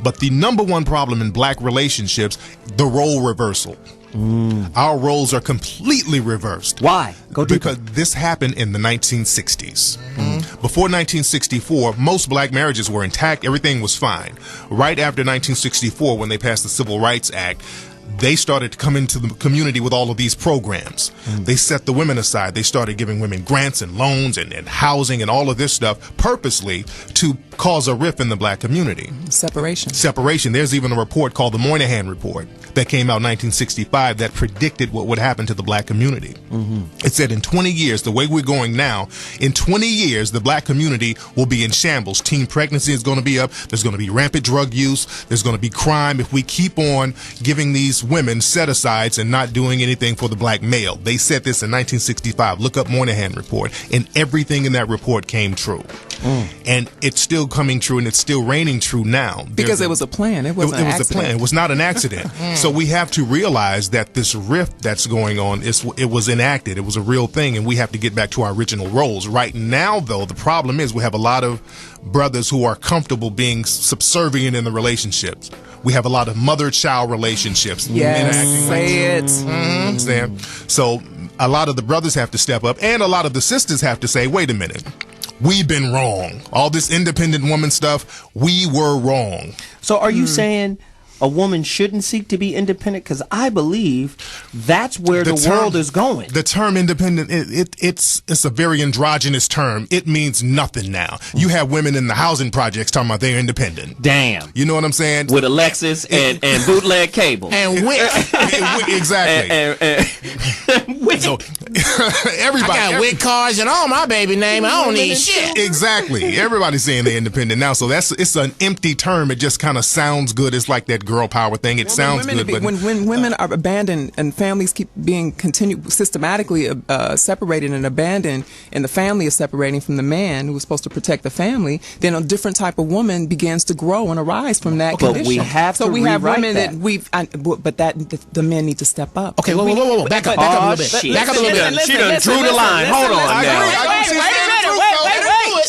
But the number one problem in black relationships, the role reversal. Our roles are completely reversed. Why? Because this happened in the 1960s. Before 1964, most black marriages were intact. Everything was fine. Right after 1964, when they passed the Civil Rights Act, they started to come into the community with all of these programs. They set the women aside. They started giving women grants and loans and housing and all of this stuff purposely to cause a rift in the black community. Separation. There's even a report called the Moynihan Report that came out in 1965 that predicted what would happen to the black community. It said in 20 years, the way we're going now, in 20 years, the black community will be in shambles. Teen pregnancy is going to be up. There's going to be rampant drug use. There's going to be crime if we keep on giving these women set-asides and not doing anything for the black male. They said this in 1965. Look up Moynihan Report. And everything in that report came true. And it's still coming true, and it's still reigning true now. Because it was a plan. It was a plan. It was not an accident. So we have to realize that this rift that's going on, it was enacted. It was a real thing, and we have to get back to our original roles. Right now, though, the problem is we have a lot of brothers who are comfortable being subservient in the relationships. We have a lot of mother-child relationships. Yes, say it. Understand? So a lot of the brothers have to step up, and a lot of the sisters have to say, wait a minute. We've been wrong. All this independent woman stuff, we were wrong. So are you saying a woman shouldn't seek to be independent? Because I believe that's where the world is going. The term independent, it's a very androgynous term. It means nothing now. You have women in the housing projects talking about they're independent. Damn. You know what I'm saying? With a Lexus and bootleg cable. And wick. Exactly. So everybody. I got wick cars and all my baby name. I don't need shit. Exactly. Everybody's saying they're independent now. So it's an empty term. It just kind of sounds good. It's like that girl power thing. It sounds good, but when women are abandoned and families keep being systematically separated and abandoned, and the family is separating from the man who was supposed to protect the family, then a different type of woman begins to grow and arise from that condition. We have we have women that the men need to step up. Okay, whoa. Back up a little bit. Back up a little bit. She done drew the line. Hold on now.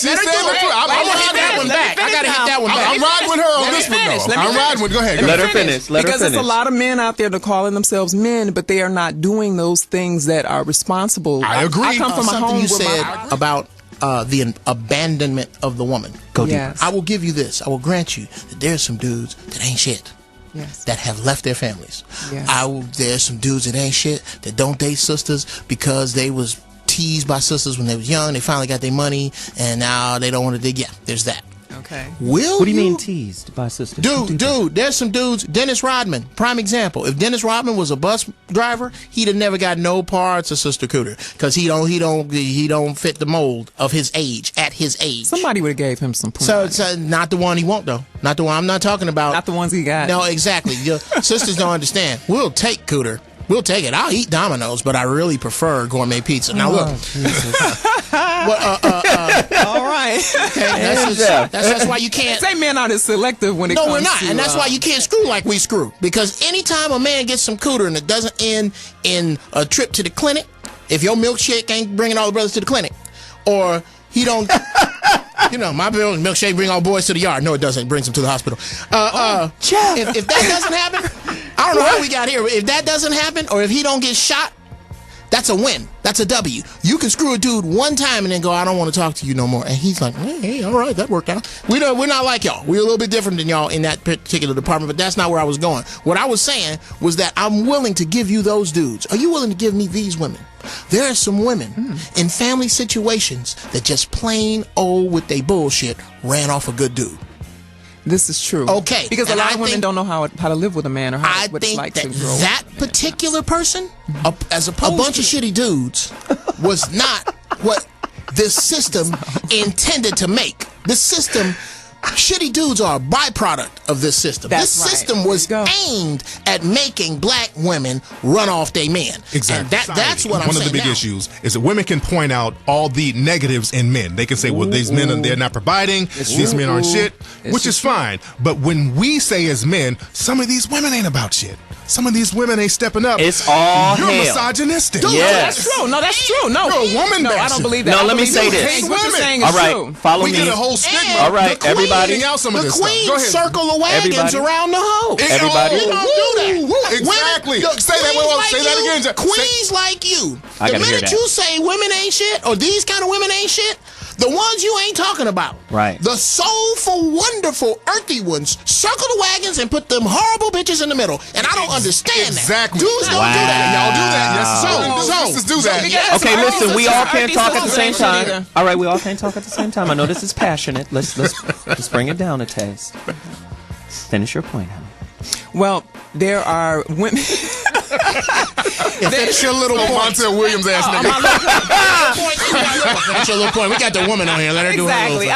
I'm gonna hit that one back. I gotta hit that one back. I'm riding with her on this one, though. I'm riding with. Go ahead. Let her finish. Because there's a lot of men out there that are calling themselves men, but they are not doing those things that are responsible. I agree. I come from a home you said about the abandonment of the woman. Go deep. I will give you this. I will grant you that there's some dudes that ain't shit. Yes. That have left their families. Yes. There's some dudes that ain't shit that don't date sisters because they was teased by sisters when they was young. They finally got their money and now they don't want to dig. Yeah, there's that. Okay. What do you mean teased by sisters? Dude, there's some dudes. Dennis Rodman, prime example. If Dennis Rodman was a bus driver, he'd have never got no parts of Sister Cooter because he don't fit the mold of his age at his age. Somebody would have gave him some. So not the one he won't though. Not the one I'm not talking about. Not the ones he got. No, exactly. Your sisters don't understand. We'll take Cooter. We'll take it. I'll eat Domino's, but I really prefer gourmet pizza. Now look. All right. Okay, that's why you can't. Say men aren't as selective when it comes to. No, we're not, and that's why you can't screw like we screw. Because anytime a man gets some cooter and it doesn't end in a trip to the clinic, if your milkshake ain't bringing all the brothers to the clinic, or he don't. My milkshake bring all boys to the yard. No, it doesn't. It brings them to the hospital. If that doesn't happen, I don't know how we got here. If that doesn't happen, or if he don't get shot, that's a win. That's a W. You can screw a dude one time and then go, I don't want to talk to you no more. And he's like, hey, all right, that worked out. We're not like y'all. We're a little bit different than y'all in that particular department, but that's not where I was going. What I was saying was that I'm willing to give you those dudes. Are you willing to give me these women? There are some women in family situations that just plain old with they bullshit ran off a good dude. This is true. Okay. Because a lot of women don't know how to live with a man or what it's like to grow. That particular person, as a bunch of shitty dudes, was not what this system intended to make. This system, shitty dudes are a byproduct of this system. This system was aimed at making black women run off their men. Exactly. And that's what I'm saying. One of the big issues is that women can point out all the negatives in men. They can say, well, these men, they're not providing. These men aren't shit, which is fine. But when we say as men, some of these women ain't about shit. Some of these women ain't stepping up. It's all You're hell. misogynistic. Dude, that's true. No, that's true. No, you're a woman. No, I don't believe that. No, let me say this. What you're saying all is right, true. follow we me. get a whole stigma. All right, the queen Everybody. Pointing out some of the this stuff. Go queen ahead. circle the wagons Everybody. around the hoe. Everybody. You don't do that. Exactly. Women, Say that. queens Say that again. Say- Queens like you. I The gotta hear minute that. you say women ain't shit, or these kind of women ain't shit, the ones you ain't talking about. Right. The soulful, wonderful, earthy ones circle the wagons and put them horrible bitches in the middle. And I don't understand Exactly. that. Dudes don't do that. Y'all do that. Yes, sisters do that. Okay, listen, we all can't talk at the same Either. time. All right, we all can't talk at the same time. I know this is passionate. Let's bring it down a taste. Finish your point, honey. Well, there are women. Finish your little Montel Williams ass nigga. That's your little point. We got the woman on here. Let her do her Exactly.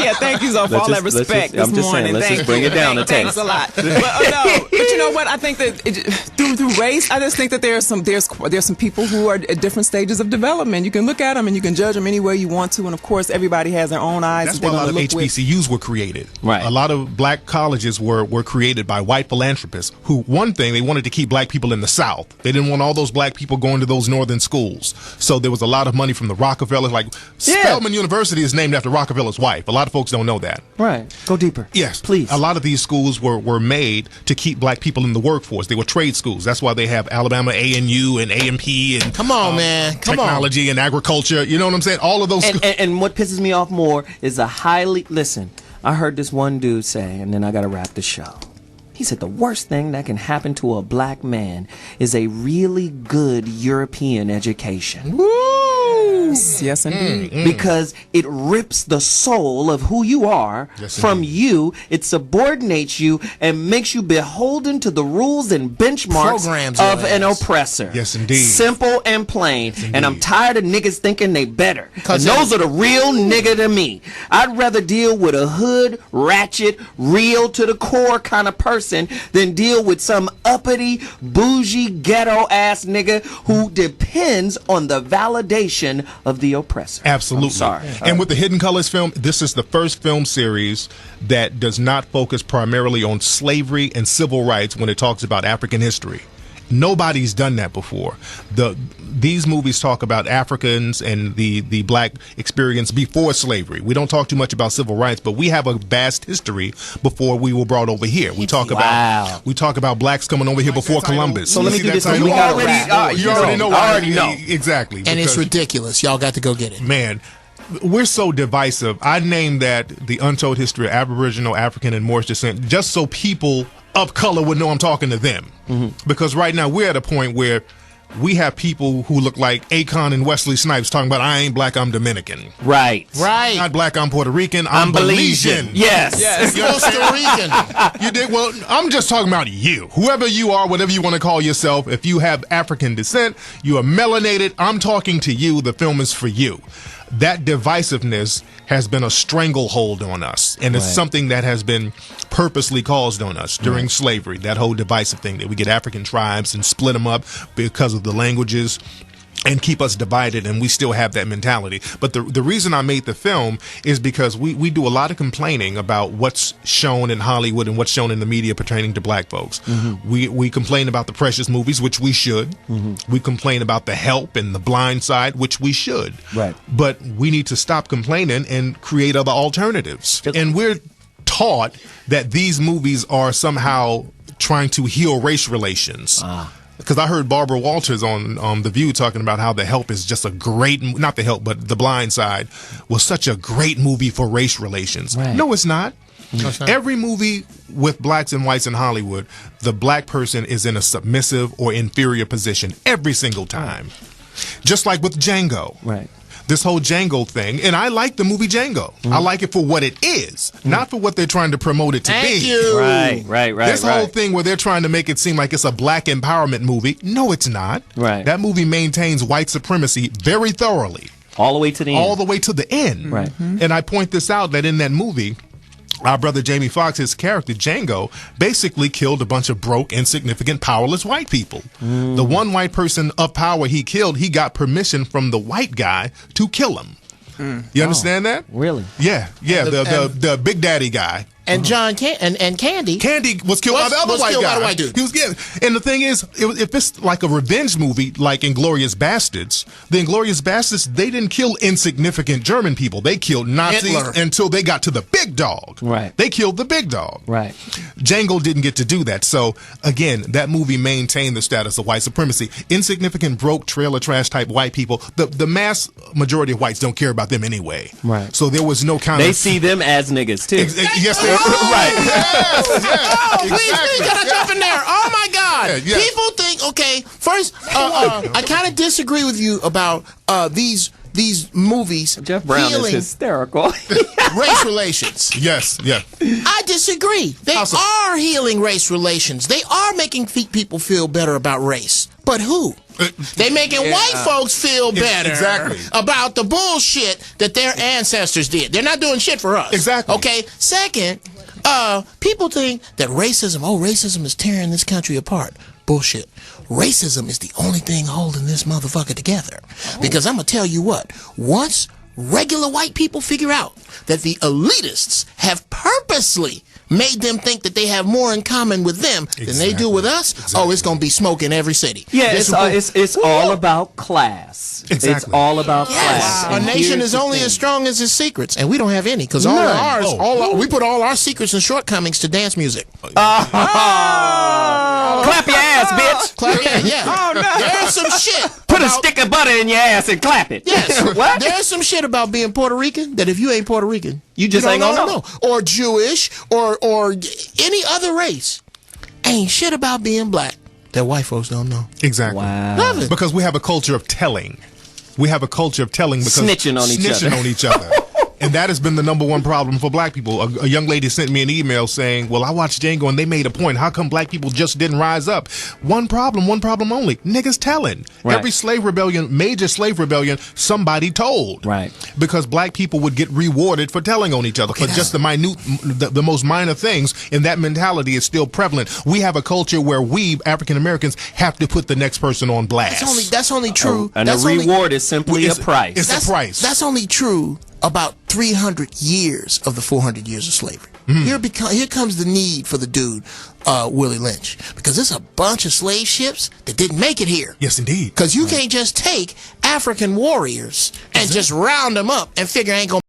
little Thank you so for all that respect I'm this just saying, morning. let's Thank just bring you. it down a Thanks taste. a lot. But you know what? I think that through race, I just think that there's some people who are at different stages of development. You can look at them and you can judge them any way you want to, and of course, everybody has their own eyes. That's that why a they're lot of gonna look with. HBCUs were created. Right. A lot of black colleges were created by white philanthropists who, one thing, they wanted to keep black people in the South. They didn't want all those black people going to those northern schools. So there was a lot of money from the Rockefellers. Like Spelman University is named after Rockefeller's wife. A lot of folks don't know that. Right. Go deeper. Yes. Please. A lot of these schools were made to keep black people in the workforce. They were trade schools. That's why they have Alabama A&U and A&P and Come on, man. Come on. technology and agriculture. You know what I'm saying? All of those schools. And what pisses me off more is listen, I heard this one dude say, and then I gotta wrap the show. He said the worst thing that can happen to a black man is a really good European education. Yes, indeed. Because it rips the soul of who you are from you. It subordinates you and makes you beholden to the rules and benchmarks Programs of your an ass. oppressor. Yes, indeed. Simple and plain. And I'm tired of niggas thinking they better. And 'Cause those are the real nigga to me. I'd rather deal with a hood, ratchet, real to the core kind of person than deal with some uppity, bougie, ghetto ass nigga who depends on the validation of the oppressor. Absolutely. I'm sorry. And with the Hidden Colors film, this is the first film series that does not focus primarily on slavery and civil rights when it talks about African history. Nobody's done that before. These movies talk about Africans and the black experience before slavery. We don't talk too much about civil rights, but we have a vast history before we were brought over here. We talk about blacks coming over here before Columbus. So let me do this. You We gotta already wrap. you already know. I already know. Exactly. And it's because- ridiculous. Y'all got to go get it. Man, we're so divisive. I named that The Untold History of Aboriginal, African, and Moorish Descent just so people of color would know I'm talking to them. Because right now we're at a point where we have people who look like Akon and Wesley Snipes talking about I ain't black, I'm Dominican. Right. Right. Not black, I'm Puerto Rican, I'm Belizean. Yes. Costa Rican. You did well. I'm just talking about you. Whoever you are, whatever you want to call yourself. If you have African descent, you are melanated. I'm talking to you. The film is for you. That divisiveness has been a stranglehold on us, and it's something that has been purposely caused on us during slavery. That whole divisive thing that we get African tribes and split them up because of the languages and keep us divided, and we still have that mentality. But the reason I made the film is because we do a lot of complaining about what's shown in Hollywood and what's shown in the media pertaining to black folks. We complain about the Precious movies, which we should. We complain about The Help and The Blind Side, which we should. Right. But we need to stop complaining and create other alternatives. And we're taught that these movies are somehow trying to heal race relations. Because I heard Barbara Walters on The View talking about how The Help is just a great, not The Help, but The Blind Side was such a great movie for race relations. Right. No, it's not. Every movie with blacks and whites in Hollywood, the black person is in a submissive or inferior position every single time. Just like with Django. Right. This whole Django thing, and I like the movie Django. I like it for what it is, not for what they're trying to promote it to Thank be. you. Right. This whole thing where they're trying to make it seem like it's a black empowerment movie. No, it's not. Right. That movie maintains white supremacy very thoroughly. All the way to the end. All the way to the end. Right. And I point this out that in that movie, our brother Jamie Foxx, his character Django, basically killed a bunch of broke, insignificant, powerless white people. The one white person of power he killed, he got permission from the white guy to kill him. You understand that? Really? Yeah. The Big Daddy guy. and John and Candy. Candy was killed by the other white guy. By the white dude. He was and the thing is, if it's like a revenge movie, like Inglourious Bastards, the Inglourious Bastards, they didn't kill insignificant German people. They killed Nazis Hitler. until they got to the big dog. Right. They killed the big dog. Right. Django didn't get to do that. So again, that movie maintained the status of white supremacy. Insignificant, broke, trailer trash type white people. The mass majority of whites don't care about them anyway. Right. So there was no kind They of. see them as niggas too. Yes, they right. Yes, Please, gotta jump in there. Oh my God! Yeah. People think, okay, first, I kind of disagree with you about these movies. Jeff Brown is healing hysterical. race relations. Yes, yeah. I disagree. They are healing race relations. They are making people feel better about race. But who? They making white folks feel better about the bullshit that their ancestors did. They're not doing shit for us. Exactly. Okay. Second, people think that racism is tearing this country apart. Bullshit. Racism is the only thing holding this motherfucker together. Because I'm gonna tell you what, once regular white people figure out that the elitists have purposely made them think that they have more in common with them than they do with us, it's gonna be smoke in every city. Yeah, it's all about class. Exactly. It's all about class. A And nation here's is the only thing. as strong as its secrets, and we don't have any because all of ours, we put all our secrets and shortcomings to dance music. Clap your ass, bitch. Clap, yeah. There's some shit. Put a stick of butter in your ass and clap it. Yes. What? There's some shit about being Puerto Rican that if you ain't Puerto Rican, You just don't ain't gonna know. Or Jewish or any other race. Ain't shit about being black that white folks don't know. Exactly. Wow. Love it. Because we have a culture of telling. We have a culture of telling because Snitching on each other. And that has been the number one problem for black people. A young lady sent me an email saying, well, I watched Django and they made a point. How come black people just didn't rise up? One problem only. Niggas telling. Right. Every slave rebellion, major slave rebellion, somebody told. Right. Because black people would get rewarded for telling on each other for just the minute, the most minor things. And that mentality is still prevalent. We have a culture where we, African Americans, have to put the next person on blast. That's only true. And the reward is simply a price. It's a price. That's only true about 300 years of the 400 years of slavery. Here comes the need for the dude, Willie Lynch, because there's a bunch of slave ships that didn't make it here. Yes, indeed. Because you can't just take African warriors and just round them up and figure ain't gonna